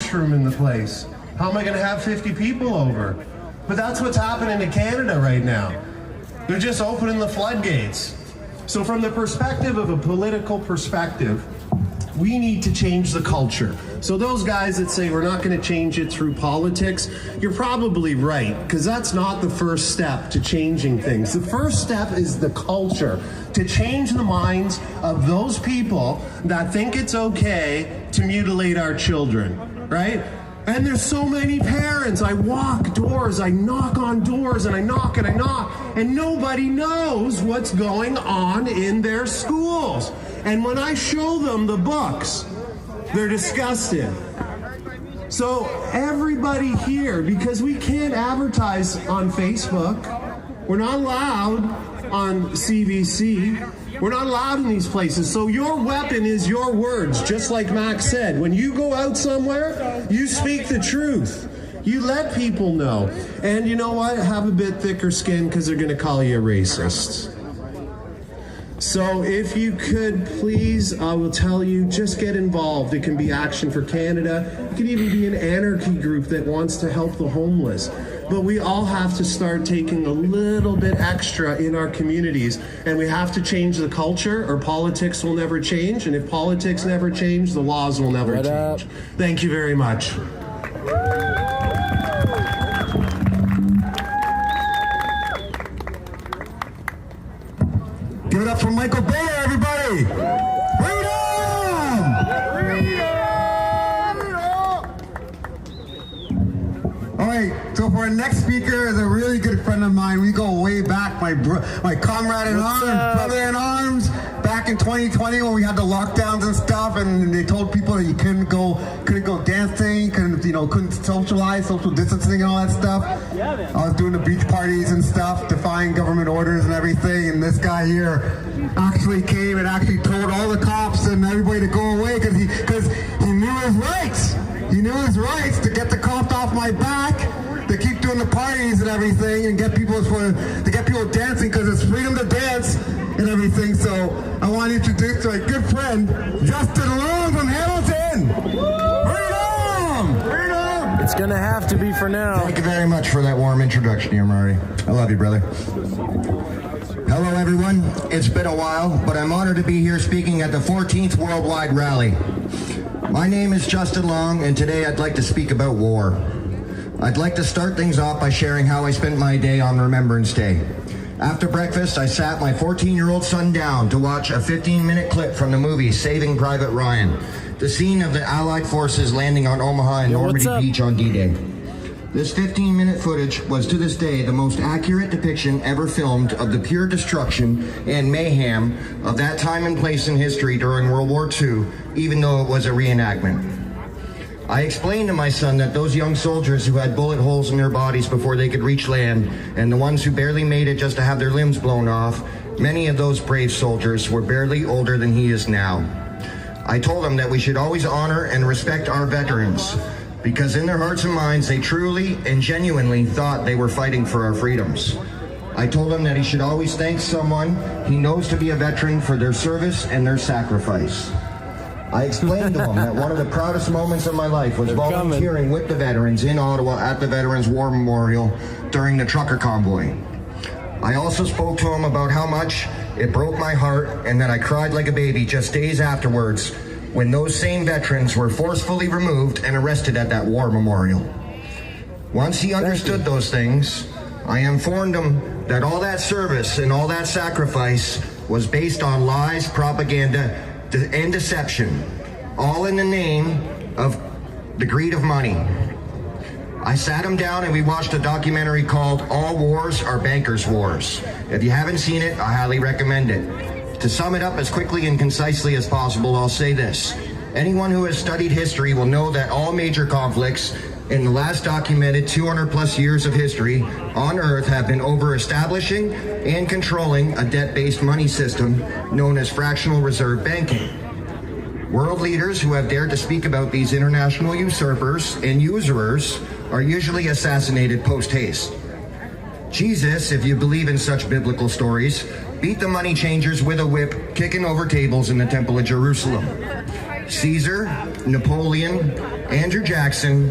restroom in the place? How am I gonna have 50 people over? But that's what's happening to Canada right now. They're just opening the floodgates. So from the perspective of a political perspective, we need to change the culture. So those guys that say we're not going to change it through politics, you're probably right, because that's not the first step to changing things. The first step is the culture, to change the minds of those people that think it's okay to mutilate our children, right? And there's so many parents. I walk doors, I knock on doors, and I knock and I knock, and nobody knows what's going on in their schools. And when I show them the books, they're disgusted. So everybody here, because we can't advertise on Facebook, we're not allowed on CBC, we're not allowed in these places. So your weapon is your words, just like Max said. When you go out somewhere, you speak the truth. You let people know. And you know what? Have a bit thicker skin, because they're going to call you a racist. So if you could, please, I will tell you, just get involved. It can be Action for Canada. It can even be an anarchy group that wants to help the homeless. But we all have to start taking a little bit extra in our communities, and we have to change the culture, or politics will never change. And if politics never change, the laws will never change. Thank you very much. Give it up for Michael Bayer, everybody! Freedom! All right, so for our next speaker is a really good friend of mine. We go way back, my comrade in arms, brother in arms. Back in 2020 when we had the lockdowns and stuff, and they told people that you couldn't go dancing, couldn't socialize, social distancing and all that stuff. I was doing the beach parties and stuff, defying government orders and everything, and this guy here actually came and actually told all the cops and everybody to go away because he knew his rights. He knew his rights to get the cops off my back, to keep doing the parties and everything, and to get people dancing, because it's freedom to dance and everything. So I want to introduce my good friend, Justin Long from Hamilton. Freedom! Freedom! It's gonna have to be for now. Thank you very much for that warm introduction here, Marty. I love you, brother. Hello, everyone. It's been a while, but I'm honored to be here speaking at the 14th Worldwide Rally. My name is Justin Long, and today I'd like to speak about war. I'd like to start things off by sharing how I spent my day on Remembrance Day. After breakfast, I sat my 14-year-old son down to watch a 15-minute clip from the movie Saving Private Ryan, the scene of the Allied forces landing on Omaha and Normandy Beach on D-Day. This 15-minute footage was to this day the most accurate depiction ever filmed of the pure destruction and mayhem of that time and place in history during World War II, even though it was a reenactment. I explained to my son that those young soldiers who had bullet holes in their bodies before they could reach land, and the ones who barely made it just to have their limbs blown off, many of those brave soldiers were barely older than he is now. I told him that we should always honor and respect our veterans, because in their hearts and minds they truly and genuinely thought they were fighting for our freedoms. I told him that he should always thank someone he knows to be a veteran for their service and their sacrifice. I explained to him that one of the proudest moments of my life was volunteering with the veterans in Ottawa at the Veterans War Memorial during the trucker convoy. I also spoke to him about how much it broke my heart and that I cried like a baby just days afterwards when those same veterans were forcefully removed and arrested at that war memorial. Once he understood those things, I informed him that all that service and all that sacrifice was based on lies, propaganda, and deception, all in the name of the greed of money. I sat him down and we watched a documentary called All Wars Are Bankers' Wars. If you haven't seen it, I highly recommend it. To sum it up as quickly and concisely as possible, I'll say this. Anyone who has studied history will know that all major conflicts in the last documented 200 plus years of history on Earth have been over establishing and controlling a debt-based money system known as fractional reserve banking. World leaders who have dared to speak about these international usurpers and usurers are usually assassinated post-haste. Jesus, if you believe in such biblical stories, beat the money changers with a whip, kicking over tables in the Temple of Jerusalem. Caesar, Napoleon, Andrew Jackson,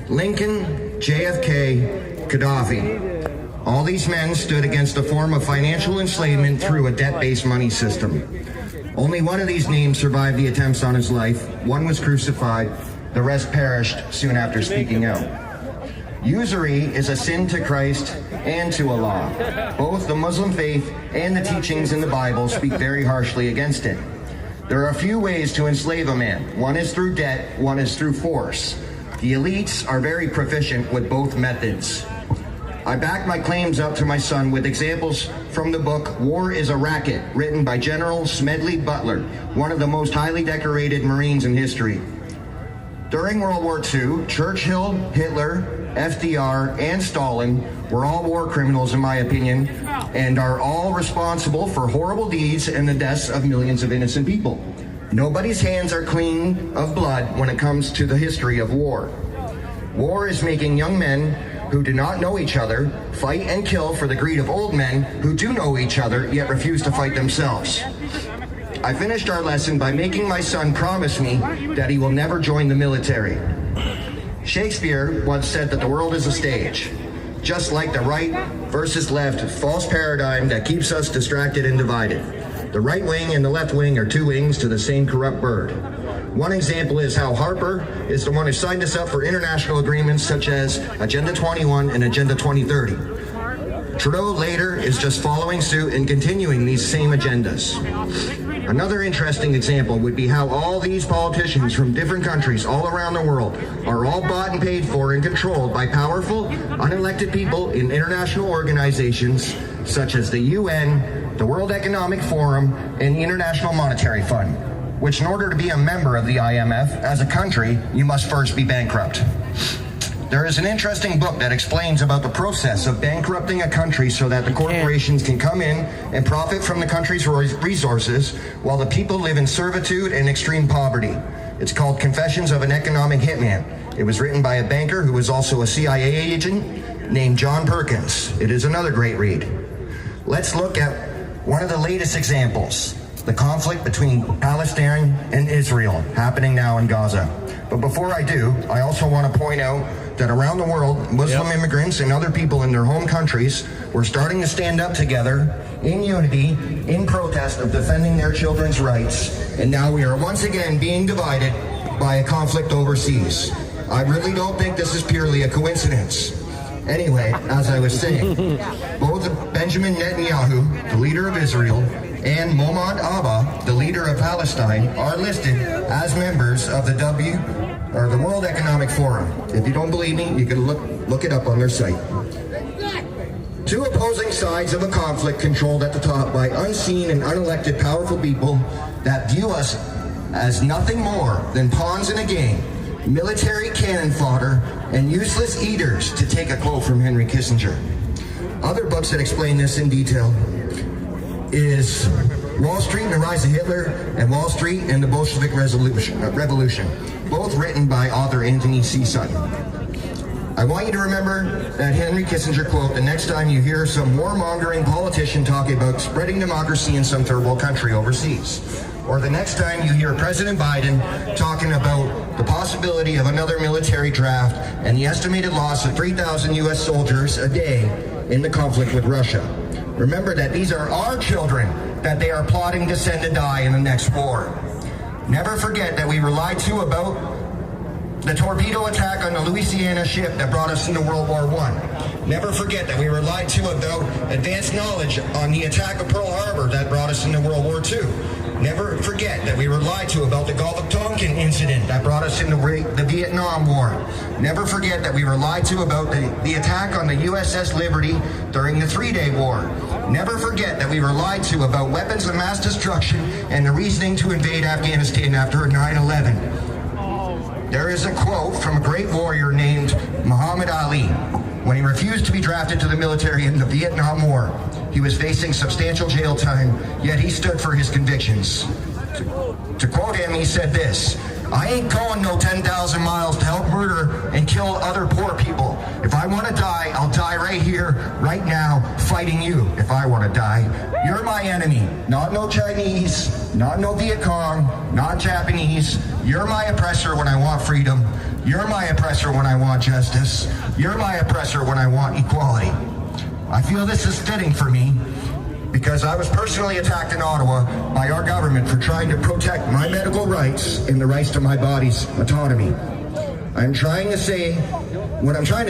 Lincoln, JFK, Gaddafi. All these men stood against a form of financial enslavement through a debt-based money system. Only one of these names survived the attempts on his life. One was crucified. The rest perished soon after speaking out. Usury is a sin to Christ and to Allah. Both the Muslim faith and the teachings in the Bible speak very harshly against it. There are a few ways to enslave a man. One is through debt, one is through force. The elites are very proficient with both methods. I back my claims up to my son with examples from the book War is a Racket, written by General Smedley Butler, one of the most highly decorated Marines in history. During World War II, Churchill, Hitler, FDR, and Stalin were all war criminals, in my opinion, and are all responsible for horrible deeds and the deaths of millions of innocent people. Nobody's hands are clean of blood when it comes to the history of war. War is making young men who do not know each other fight and kill for the greed of old men who do know each other yet refuse to fight themselves. I finished our lesson by making my son promise me that he will never join the military. Shakespeare once said that the world is a stage, just like the right versus left false paradigm that keeps us distracted and divided. The right wing and the left wing are two wings to the same corrupt bird. One example is how Harper is the one who signed us up for international agreements such as Agenda 21 and Agenda 2030. Trudeau later is just following suit and continuing these same agendas. Another interesting example would be how all these politicians from different countries all around the world are all bought and paid for and controlled by powerful, unelected people in international organizations such as the UN, the World Economic Forum, and the International Monetary Fund, which in order to be a member of the IMF as a country, you must first be bankrupt. There is an interesting book that explains about the process of bankrupting a country so that the corporations can come in and profit from the country's resources while the people live in servitude and extreme poverty. It's called Confessions of an Economic Hitman. It was written by a banker who was also a CIA agent named John Perkins. It is another great read. Let's look at one of the latest examples, the conflict between Palestine and Israel happening now in Gaza. But before I do, I also want to point out that around the world, Muslim immigrants and other people in their home countries were starting to stand up together in unity, in protest of defending their children's rights. And now we are once again being divided by a conflict overseas. I really don't think this is purely a coincidence. Anyway, as I was saying, both Benjamin Netanyahu, the leader of Israel, and Mahmoud Abbas, the leader of Palestine, are listed as members of the World Economic Forum. If you don't believe me, you can look it up on their site. Two opposing sides of a conflict controlled at the top by unseen and unelected powerful people that view us as nothing more than pawns in a game, military cannon fodder, and useless eaters, to take a quote from Henry Kissinger. Other books that explain this in detail is Wall Street and the Rise of Hitler and Wall Street and the Bolshevik Revolution, both written by author Anthony C. Sutton. I want you to remember that Henry Kissinger quote the next time you hear some warmongering politician talking about spreading democracy in some third world country overseas. Or the next time you hear President Biden talking about the possibility of another military draft and the estimated loss of 3,000 U.S. soldiers a day in the conflict with Russia. Remember that these are our children that they are plotting to send to die in the next war. Never forget that we were lied to about the torpedo attack on the Louisiana ship that brought us into World War I. Never forget that we were lied to about advanced knowledge on the attack of Pearl Harbor that brought us into World War II. Never forget that we were lied to about the Gulf of Tonkin incident that brought us into the Vietnam War. Never forget that we were lied to about the attack on the USS Liberty during the Three-Day War. Never forget that we were lied to about weapons of mass destruction and the reasoning to invade Afghanistan after 9/11. There is a quote from a great warrior named Muhammad Ali. When he refused to be drafted to the military in the Vietnam War, he was facing substantial jail time, yet he stood for his convictions. To quote him, he said this, "I ain't going no 10,000 miles to help murder and kill other poor people. If I want to die, I'll die right here, right now, fighting you if I want to die. You're my enemy, not no Chinese, not no Viet Cong, not Japanese. You're my oppressor when I want freedom. You're my oppressor when I want justice. You're my oppressor when I want equality. I feel this is fitting for me because I was personally attacked in Ottawa by our government for trying to protect my medical rights and the rights to my body's autonomy. What I'm trying to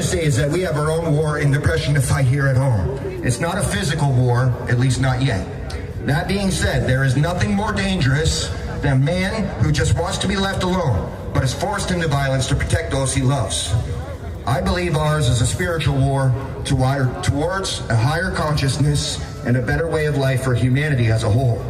say is that we have our own war in depression to fight here at home. It's not a physical war, at least not yet. That being said, there is nothing more dangerous than a man who just wants to be left alone, but is forced into violence to protect those he loves. I believe ours is a spiritual war towards a higher consciousness and a better way of life for humanity as a whole.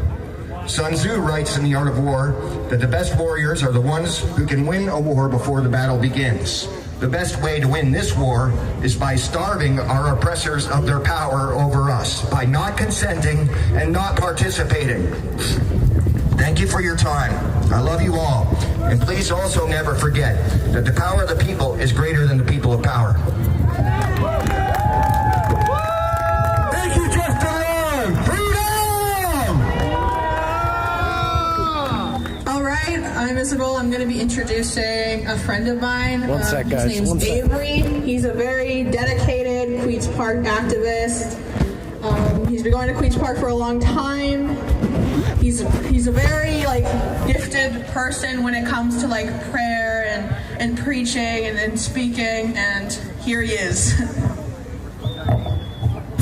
Sun Tzu writes in The Art of War that the best warriors are the ones who can win a war before the battle begins. The best way to win this war is by starving our oppressors of their power over us, by not consenting and not participating. Thank you for your time. I love you all. And please also never forget that the power of the people is greater than the people of power. Thank you, Justin Long. Freedom! All right, I'm Isabel. I'm going to be introducing a friend of mine. One sec, guys. His name's Avery. He's a very dedicated Queens Park activist. He's been going to Queens Park for a long time. He's a very gifted person when it comes to prayer and preaching and speaking, and here he is.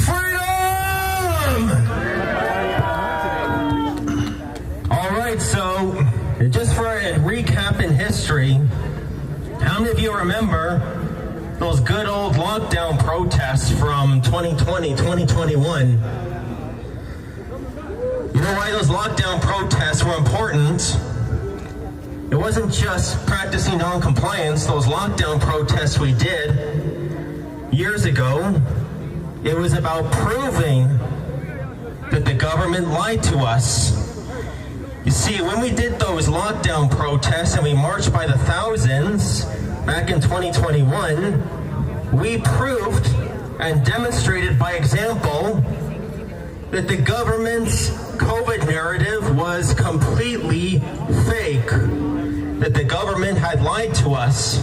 Freedom! All right, so just for a recap in history, how many of you remember those good old lockdown protests from 2020, 2021? You know why those lockdown protests were important? It wasn't just practicing non-compliance. Those lockdown protests we did years ago, it was about proving that the government lied to us. You see, when we did those lockdown protests and we marched by the thousands back in 2021, we proved and demonstrated by example that the government's COVID narrative was completely fake, that the government had lied to us.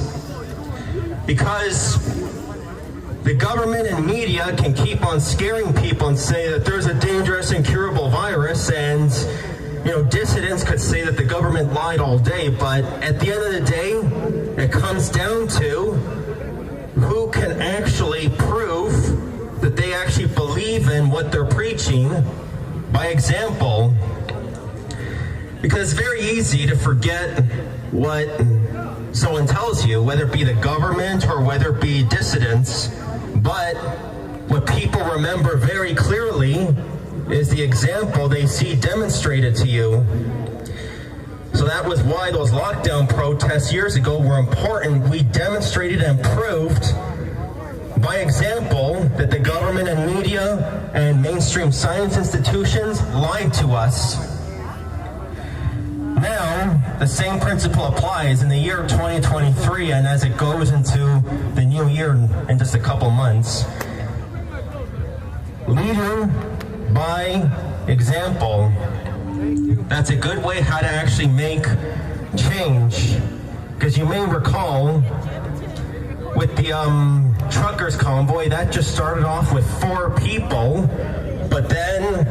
Because the government and media can keep on scaring people and say that there's a dangerous, incurable virus, and dissidents could say that the government lied all day, but at the end of the day, it comes down to who can actually prove that they actually believe in what they're preaching by example. Because it's very easy to forget what someone tells you, whether it be the government or whether it be dissidents, but what people remember very clearly is the example they see demonstrated to you. So that was why those lockdown protests years ago were important. We demonstrated and proved by example that the government and media and mainstream science institutions lied to us. Now, the same principle applies in the year 2023 and as it goes into the new year in just a couple months. Leading by example, that's a good way how to actually make change. Because you may recall with the truckers convoy, that just started off with 4 people, but then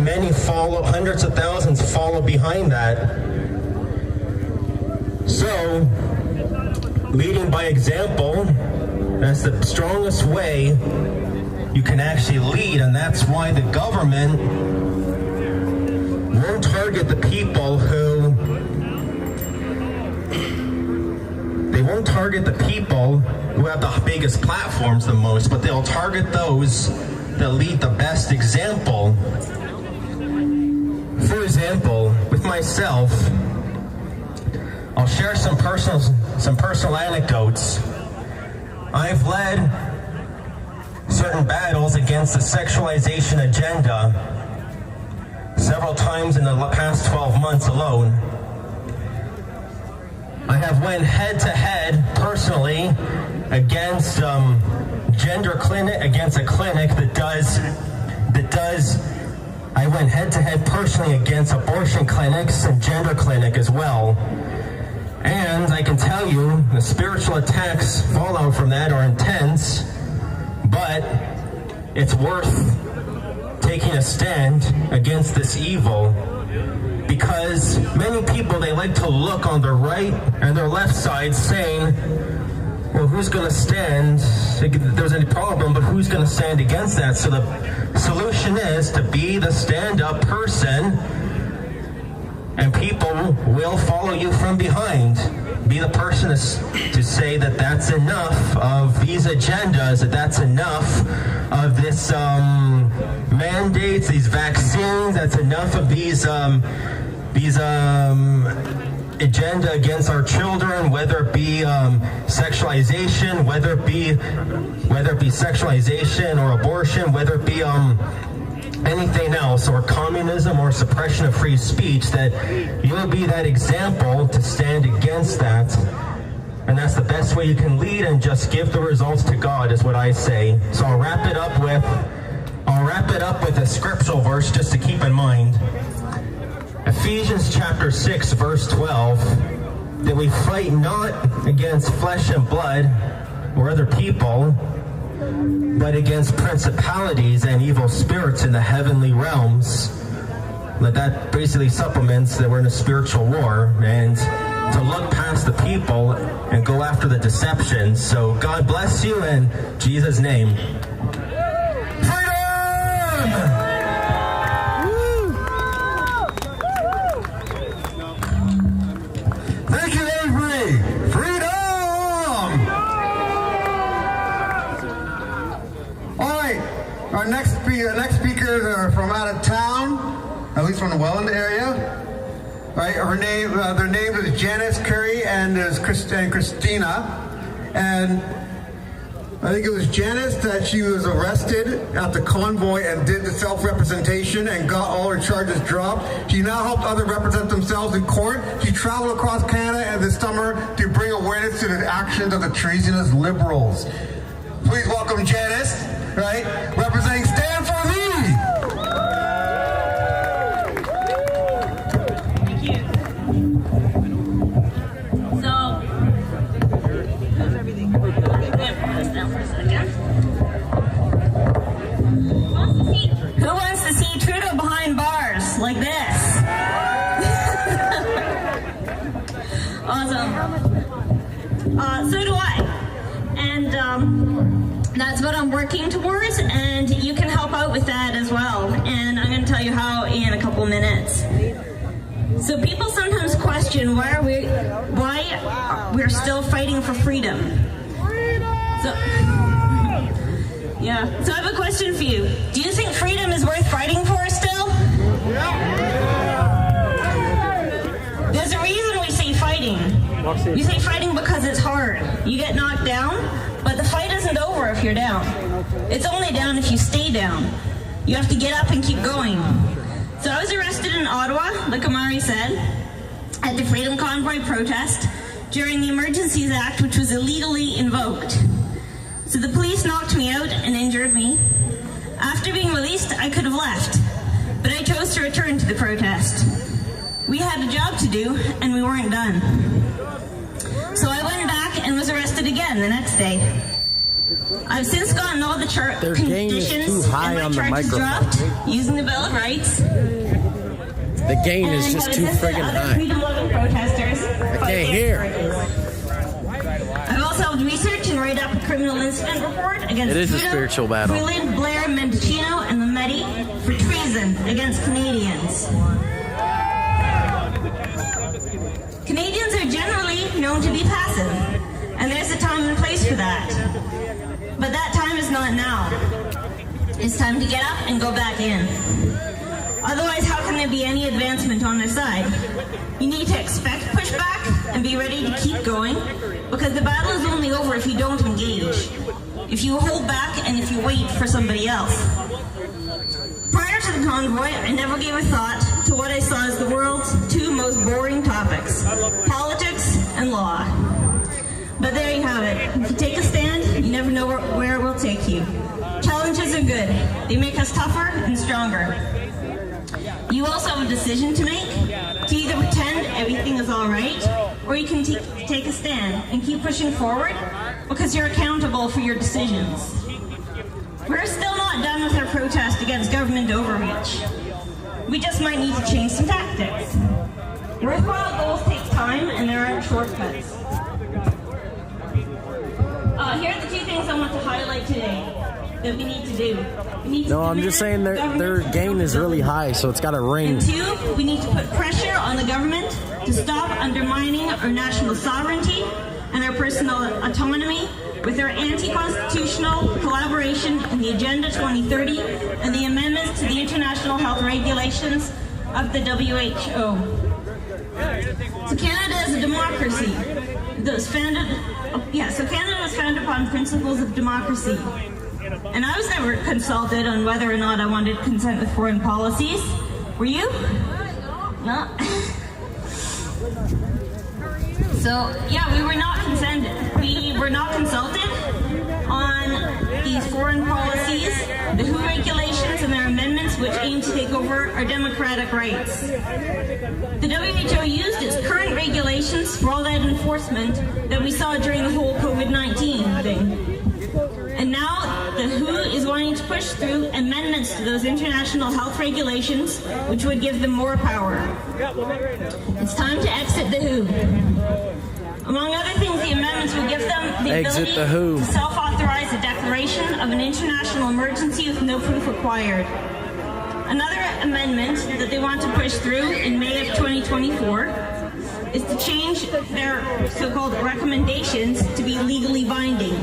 many follow, hundreds of thousands follow behind that. So, leading by example, that's the strongest way you can actually lead, and that's why the government won't target the people who have the biggest platforms the most, but they'll target those that lead the best example. For example, with myself, I'll share some personal anecdotes. I've led certain battles against the sexualization agenda several times in the past 12 months alone. I have went head to head personally against gender clinic, against a clinic that does. I went head-to-head personally against abortion clinics and gender clinic as well. And I can tell you, the spiritual attacks fallout from that are intense, but it's worth taking a stand against this evil, because many people, they like to look on their right and their left side saying, well, who's going to stand? If there's any problem, but who's going to stand against that? So the solution is to be the stand-up person, and people will follow you from behind. Be the person to say that that's enough of these agendas, that that's enough of this mandates, these vaccines, that's enough of these agenda against our children, whether it be sexualization, whether it be sexualization or abortion, whether it be anything else, or communism or suppression of free speech, that you'll be that example to stand against that. And that's the best way you can lead, and just give the results to God is what I say. So I'll wrap it up with a scriptural verse just to keep in mind. Ephesians chapter 6, verse 12, that we fight not against flesh and blood or other people, but against principalities and evil spirits in the heavenly realms. That basically supplements that we're in a spiritual war, and to look past the people and go after the deception. So God bless you in Jesus' name. Freedom! Thank you, Avery. Freedom! All right, our next speakers are from out of town, at least from the Welland area. Right, their name is Janice Curry and Christina, and I think it was Janice that she was arrested at the convoy and did the self-representation and got all her charges dropped. She now helped others represent themselves in court. She traveled across Canada and this summer to bring awareness to the actions of the treasonous Liberals. Please welcome Janice, right, representing Stand For Me. Thank you. So, down for a second. Who wants to see Trudeau behind bars like this? Awesome. So do I. And that's what I'm working towards, and you can help out with that as well. And I'm going to tell you how in a couple minutes. So people sometimes question why we're still fighting for freedom. So, yeah. So I have a question for you. Do you think freedom is worth fighting for still? There's a reason we say fighting. We say fighting because it's hard. You get knocked down, but the fight isn't over if you're down. It's only down if you stay down. You have to get up and keep going. So I was arrested in Ottawa, like Amari said, at the Freedom Convoy protest during the Emergencies Act, which was illegally invoked. So the police knocked me out and injured me. After being released, I could have left, but I chose to return to the protest. We had a job to do, and we weren't done. So I went back and was arrested again the next day. I've since gotten all the conditions and my charges dropped using the Bill of Rights. The gain is just too friggin' high. Freedom-loving protesters. I can't hear. I've also helped research and write up a criminal incident report against It is Trudeau, a spiritual battle. Freeland, Blair, Mendocino, and the Medi for treason against Canadians. Canadians are generally known to be passive, and there's a time and place for that. But that time is not now. It's time to get up and go back in. Otherwise, how can there be any advancement on their side? You need to expect pushback and be ready to keep going, because the battle is only over if you don't engage, if you hold back, and if you wait for somebody else. Prior to the convoy, I never gave a thought to what I saw as the world's two most boring topics, politics and law. But there you have have it. If you take a stand, you never know where it will take you. Challenges are good. They make us tougher and stronger. You also have a decision to make, to either pretend everything is all right, or you can take a stand and keep pushing forward because you're accountable for your decisions. We're still not done with our protest against government overreach. We just might need to change some tactics. Worthwhile goals take time, and there aren't shortcuts. Here are the two things I want to highlight today that we need to do. We need to No, I'm just saying their gain is really high, so it's got to ring. And two, we need to put pressure on the government to stop undermining our national sovereignty and our personal autonomy with their anti-constitutional collaboration in the Agenda 2030 and the amendments to the international health regulations of the WHO. So Canada is a democracy. So Canada was founded upon principles of democracy. And I was never consulted on whether or not I wanted consent with foreign policies. Were you? No. So, yeah, we were not consulted on these foreign policies, the WHO regulations and their amendments which aim to take over our democratic rights. The WHO used its current regulations for all that enforcement that we saw during the whole COVID-19 thing. And now the WHO is wanting to push through amendments to those international health regulations, which would give them more power. It's time to exit the WHO. Among other things, the amendments would give them the ability to self-authorize a declaration of an international emergency with no proof required. Another amendment that they want to push through in May of 2024 is to change their so-called recommendations to be legally binding,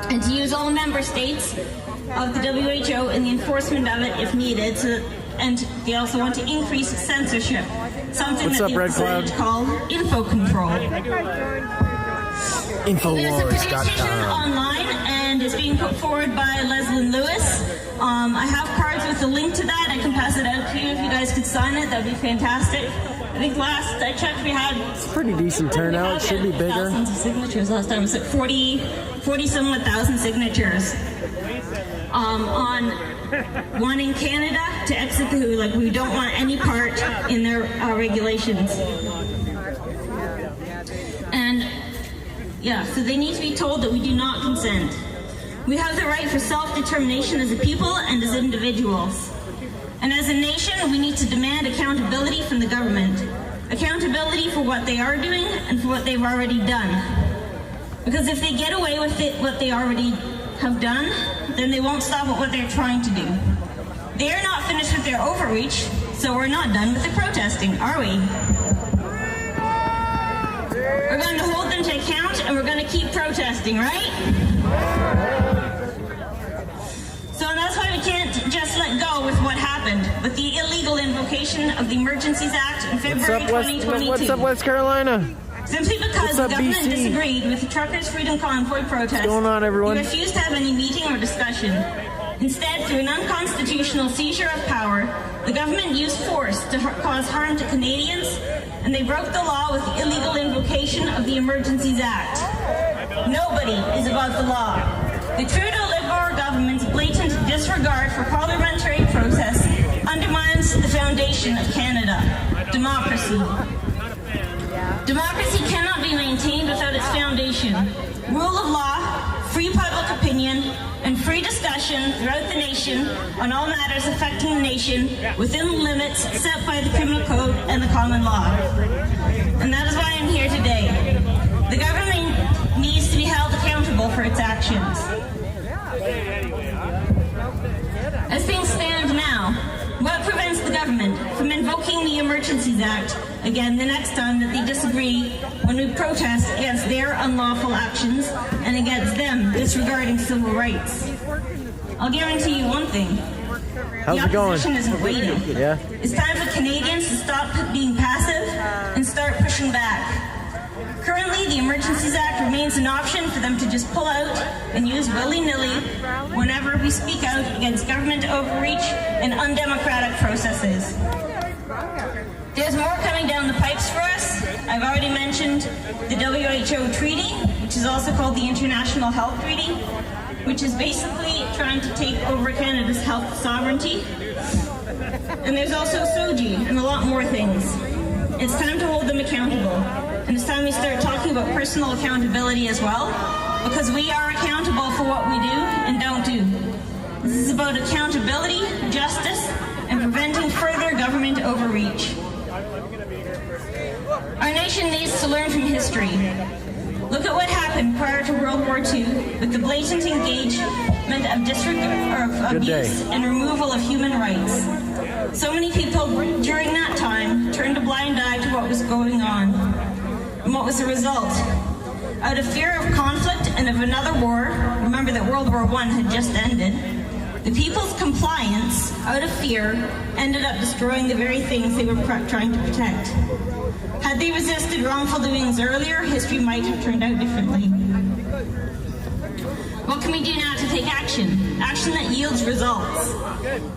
and to use all member states of the WHO in the enforcement of it if needed. And they also want to increase censorship, something that they decided to call info control. There's a petition online, and it's being put forward by Leslie Lewis. I have cards with a link to that. I can pass it out to you if you guys could sign it. That'd be fantastic. I think last I checked, we had pretty decent turnout. It should be bigger. Thousands of signatures last time. It was like 40-some thousand signatures on wanting Canada to exit the WHO. Like, we don't want any part in their regulations. And yeah, so they need to be told that we do not consent. We have the right for self-determination as a people and as individuals. And as a nation, we need to demand accountability from the government. Accountability for what they are doing and for what they've already done. Because if they get away with it, what they already have done, then they won't stop at what they're trying to do. They are not finished with their overreach, so we're not done with the protesting, are we? We're going to hold them to account, and we're going to keep protesting, right? So that's why we can't just let go with what happened with the illegal invocation of the Emergencies Act in February 2022. What's up, West Carolina? Simply because the government disagreed with the Truckers' Freedom Convoy protest. What's going on, everyone? They refused to have any meeting or discussion. Instead, through an unconstitutional seizure of power, the government used force to cause harm to Canadians, and they broke the law with the illegal invocation of the Emergencies Act. Nobody is above the law. The Trudeau Liberal government's blatant disregard for parliamentary process undermines the foundation of Canada, democracy. Democracy cannot be maintained without its foundation. Rule of law, free public opinion, and free discussion throughout the nation on all matters affecting the nation within the limits set by the Criminal Code and the common law. And that is why I'm here today. The government needs to be held accountable for its actions. As things stand now, what prevents the government from invoking the Emergencies Act again the next time that they disagree when we protest against their unlawful actions and against them disregarding civil rights? I'll guarantee you one thing. How's it going? The opposition isn't waiting. Yeah. It's time for Canadians to stop being passive and start pushing back. Currently, the Emergencies Act remains an option for them to just pull out and use willy-nilly whenever we speak out against government overreach and undemocratic processes. There's more coming down the pipes for us. I've already mentioned the WHO treaty, which is also called the International Health Treaty, which is basically trying to take over Canada's health sovereignty. And there's also SOGI and a lot more things. It's time to hold them accountable. And it's time we start talking about personal accountability as well, because we are accountable for what we do and don't do. This is about accountability, justice, and preventing further government overreach. Our nation needs to learn from history. Look at what happened prior to World War II with the blatant engagement of abuse and removal of human rights. So many people during that time turned a blind eye to what was going on. And what was the result? Out of fear of conflict and of another war, remember that World War I had just ended, the people's compliance, out of fear, ended up destroying the very things they were trying to protect. Had they resisted wrongful doings earlier, history might have turned out differently. What can we do now to take action? Action that yields results.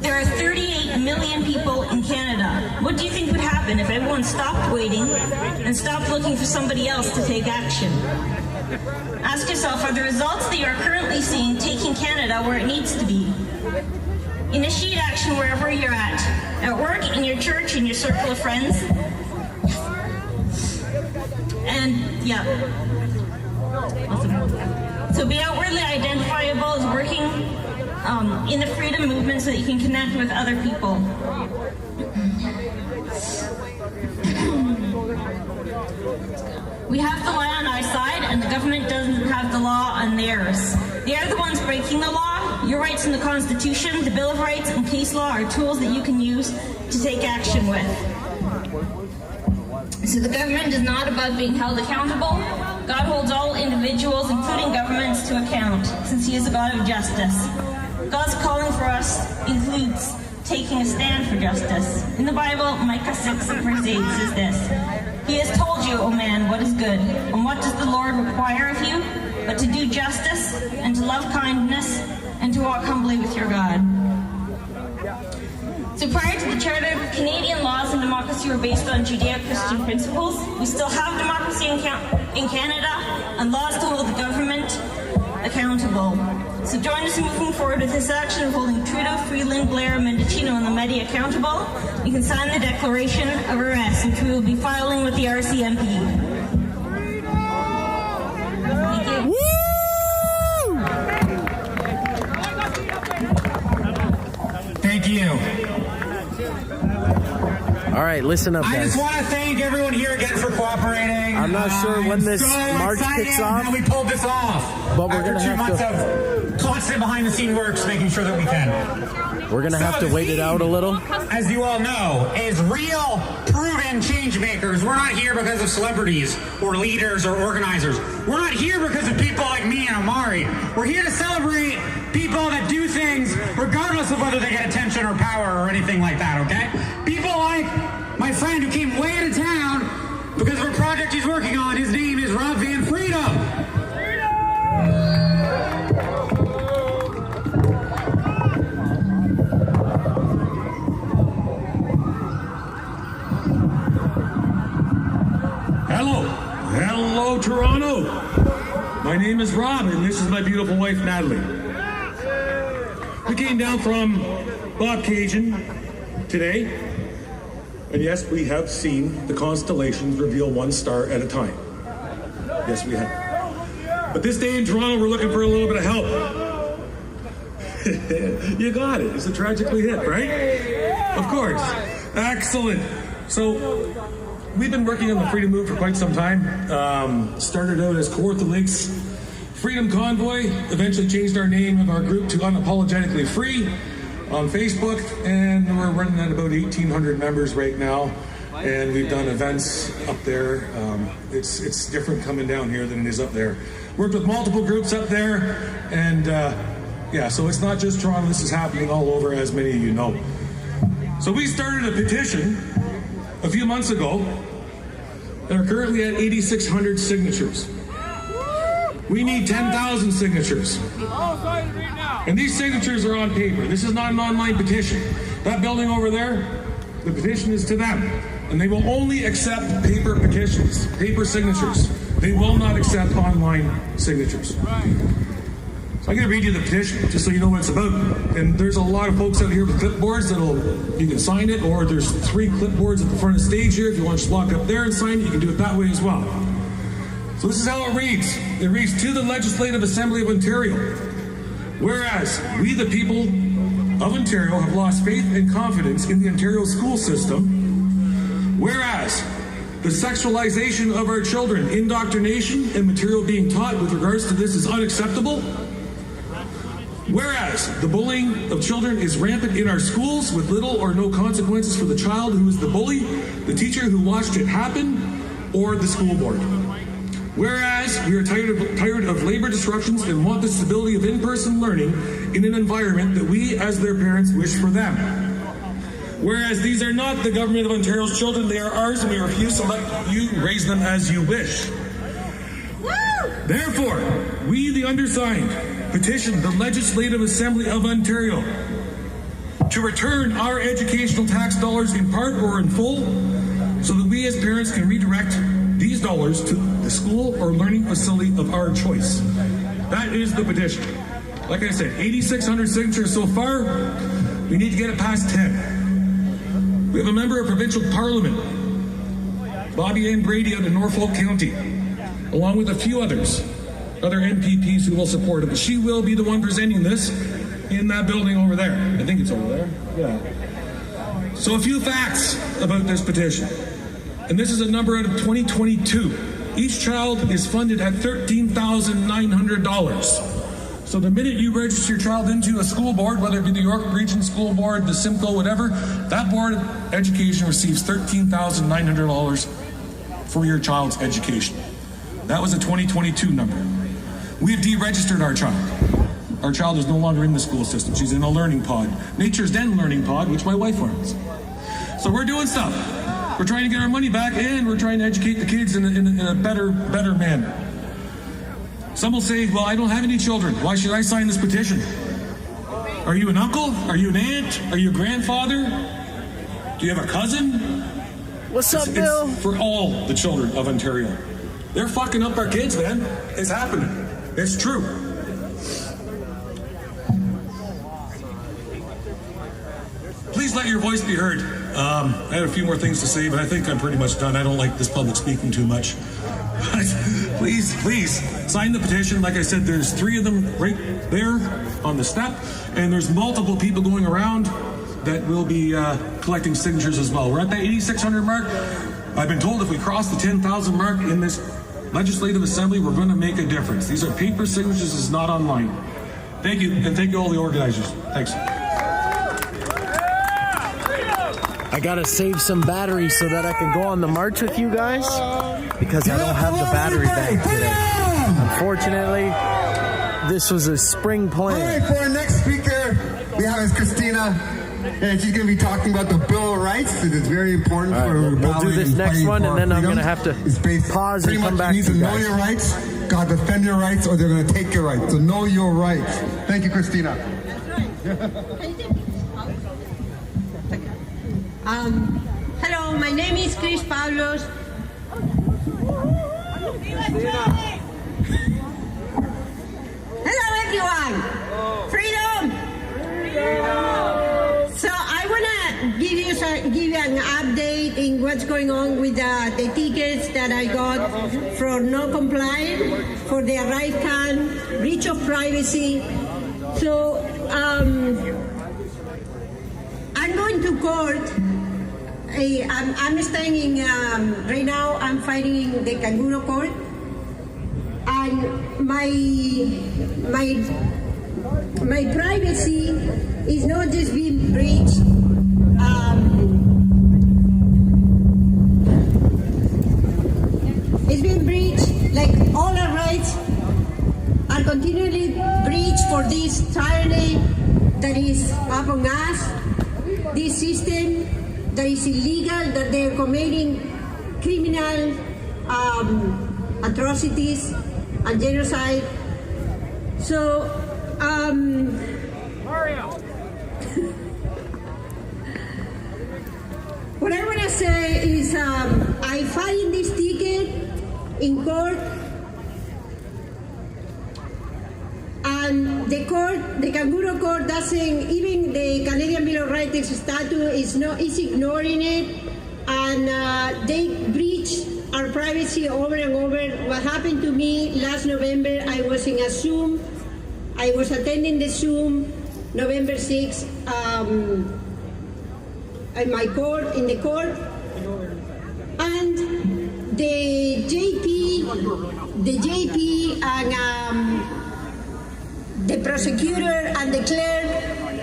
There are 38 million people in Canada. What do you think would happen if everyone stopped waiting and stopped looking for somebody else to take action? Ask yourself, are the results that you are currently seeing taking Canada where it needs to be? Initiate action wherever you're at work, in your church, in your circle of friends. And, yeah. Awesome. So be outwardly identifiable as working in the freedom movement so that you can connect with other people. We have the law on our side, and the government doesn't have the law on theirs. They are the ones breaking the law. Your rights in the Constitution, the Bill of Rights, and case law are tools that you can use to take action with. So the government is not above being held accountable. God holds all individuals, including governments, to account, since He is a God of justice. God's calling for us includes taking a stand for justice. In the Bible, Micah 6 verse 8 says this: He has told you, O man, what is good, and what does the Lord require of you, but to do justice, and to love kindness, and to walk humbly with your God. So prior to the Charter, Canadian laws and democracy were based on Judeo-Christian principles. We still have democracy in Canada, and laws to hold the government accountable. So join us in moving forward with this action of holding Trudeau, Freeland, Blair, Mendicino, and Lametti accountable. You can sign the Declaration of Arrest, which we will be filing with the RCMP. Thank you. Thank you. All right, listen up, I guys. just want to thank everyone here again for cooperating. I'm not sure when this march kicks off, that we pulled this off. but we're going to After 2 months of constant behind-the-scene works, making sure that we can. We're going to have to wait it out a little. As you all know, is real, proven change makers. We're not here because of celebrities or leaders or organizers. We're not here because of people like me and Omari. We're here to celebrate people that do things regardless of whether they get attention or power or anything like that, okay? People like my friend who came way out of town because of a project he's working on. His name is Rob Van Freedom. Hello, Toronto. My name is Rob, and this is my beautiful wife, Natalie. We came down from Bobcaygeon today, and yes, we have seen the constellations reveal one star at a time. Yes, we have. But this day in Toronto, we're looking for a little bit of help. You got it. It's a tragically hip, right? Of course. Excellent. So, we've been working on the Freedom Move for quite some time. Started out as Kawartha Lakes Freedom Convoy, eventually changed our name of our group to Unapologetically Free on Facebook, and we're running at about 1,800 members right now, and we've done events up there. It's different coming down here than it is up there. Worked with multiple groups up there, and yeah, so it's not just Toronto, this is happening all over, as many of you know. So we started a petition a few months ago that are currently at 8,600 signatures. We need 10,000 signatures. And these signatures are on paper. This is not an online petition. That building over there, the petition is to them. And they will only accept paper petitions, paper signatures. They will not accept online signatures. So I'm going to read you the petition, just so you know what it's about. And there's a lot of folks out here with clipboards you can sign it, or there's 3 clipboards at the front of the stage here. If you want to just walk up there and sign it, you can do it that way as well. So this is how it reads. It reads, to the Legislative Assembly of Ontario. Whereas we, the people of Ontario, have lost faith and confidence in the Ontario school system. Whereas the sexualization of our children, indoctrination, and material being taught with regards to this is unacceptable. Whereas the bullying of children is rampant in our schools with little or no consequences for the child who is the bully, the teacher who watched it happen, or the school board. Whereas we are tired of labor disruptions and want the stability of in-person learning in an environment that we as their parents wish for them. Whereas these are not the government of Ontario's children, they are ours, and we refuse to let you raise them as you wish. Therefore, we, the undersigned, petition the Legislative Assembly of Ontario to return our educational tax dollars in part or in full so that we as parents can redirect these dollars to the school or learning facility of our choice. That is the petition. Like I said, 8,600 signatures so far. We need to get it past 10. We have a member of provincial parliament, Bobby Ann Brady out of Norfolk County, along with a few other MPPs who will support it. But she will be the one presenting this in that building over there. I think it's over there. Yeah. So a few facts about this petition. And this is a number out of 2022. Each child is funded at $13,900. So the minute you register your child into a school board, whether it be the York Region School Board, the Simcoe, whatever, that board of education receives $13,900 for your child's education. That was a 2022 number. We have deregistered our child. Our child is no longer in the school system. She's in a learning pod. Nature's Den learning pod, which my wife runs. So we're doing stuff. We're trying to get our money back, and we're trying to educate the kids in a better manner. Some will say, well, I don't have any children. Why should I sign this petition? Are you an uncle? Are you an aunt? Are you a grandfather? Do you have a cousin? What's up, Bill? It's for all the children of Ontario. They're fucking up our kids, man. It's happening. It's true. Please let your voice be heard. I had a few more things to say, but I think I'm pretty much done. I don't like this public speaking too much. But please sign the petition. Like I said, there's 3 of them right there on the step, and there's multiple people going around that will be collecting signatures as well. We're at the 8,600 mark. I've been told if we cross the 10,000 mark in this Legislative Assembly, we're going to make a difference. These are paper signatures, it's not online. Thank you, and thank you all the organizers. Thanks. I gotta save some batteries so that I can go on the march with you guys, because I don't have the battery bank today. Unfortunately, this was a spring plan. All right, for our next speaker, we have is Christina, and she's going to be talking about the Bill of Rights. It is very important for we'll do this next one, and then I'm going to have to pause and come back to you guys. You need to know your rights, got to defend your rights, or they're going to take your rights. So know your rights. Thank you, Christina. Hello, my name is Chris Pavlos. Hello, everyone. Freedom. So I want to give you an update in what's going on with the tickets that I got for non-compliant, for the arrival can, breach of privacy. So I'm going to court. I'm staying right now. I'm fighting in the Kangaroo Court, and my privacy is not just being breached. It's been breached. Like all our rights are continually breached for this tyranny that is upon us. This system that is illegal, that they're committing criminal atrocities and genocide. So, what I want to say is I filed this ticket in court, and the Kangaroo Court doesn't, even the Canadian Bill of Rights statute is ignoring it, and they breach our privacy over and over. What happened to me last November, I was in a Zoom, I was attending the Zoom November 6th in the court, and the JP and the prosecutor and the clerk,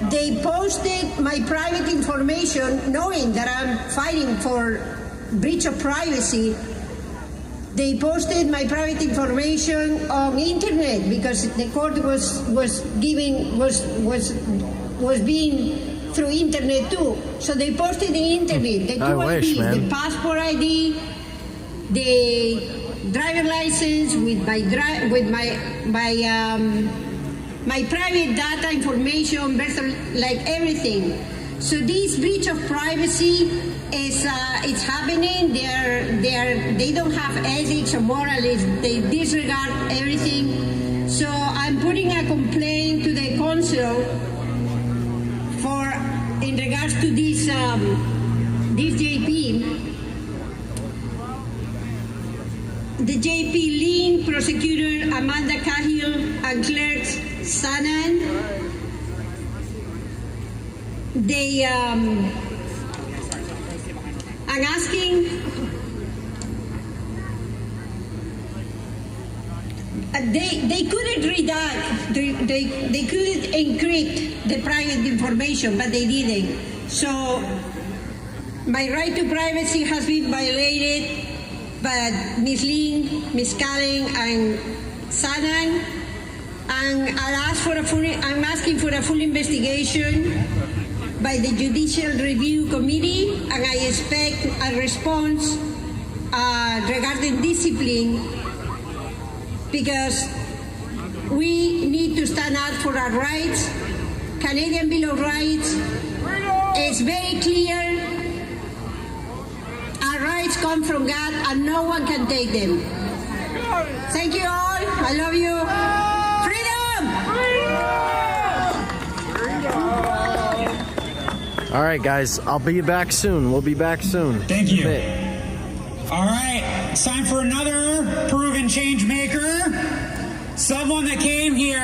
they posted my private information, knowing that I'm fighting for breach of privacy. They posted my private information on internet because the court was being through internet too. So they posted the internet, the two IDs, the passport ID, the driver license with my private data information, like everything. So this breach of privacy is it's happening. They don't have ethics or morals. They disregard everything. So I'm putting a complaint to the council in regards to this JP. The JP Lynn, prosecutor Amanda Cahill, and clerk Sanan, I'm asking, they couldn't redact, they couldn't encrypt the private information, but they didn't. So my right to privacy has been violated. But Ms. Lynn, Ms. Callen, and Sanan, and I'm asking for a full investigation by the Judicial Review Committee, and I expect a response regarding discipline, because we need to stand up for our rights. Canadian Bill of Rights is very clear. Our rights come from God, and no one can take them. Thank you all. I love you. All right, guys, I'll be back soon. We'll be back soon. Thank you. All right, it's time for another proven change maker. Someone that came here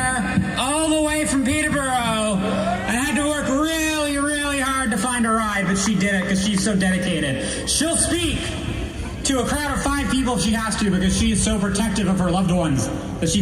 all the way from Peterborough and had to work really, really hard to find a ride, but she did it because she's so dedicated. She'll speak to a crowd of 5 people if she has to, because she is so protective of her loved ones that she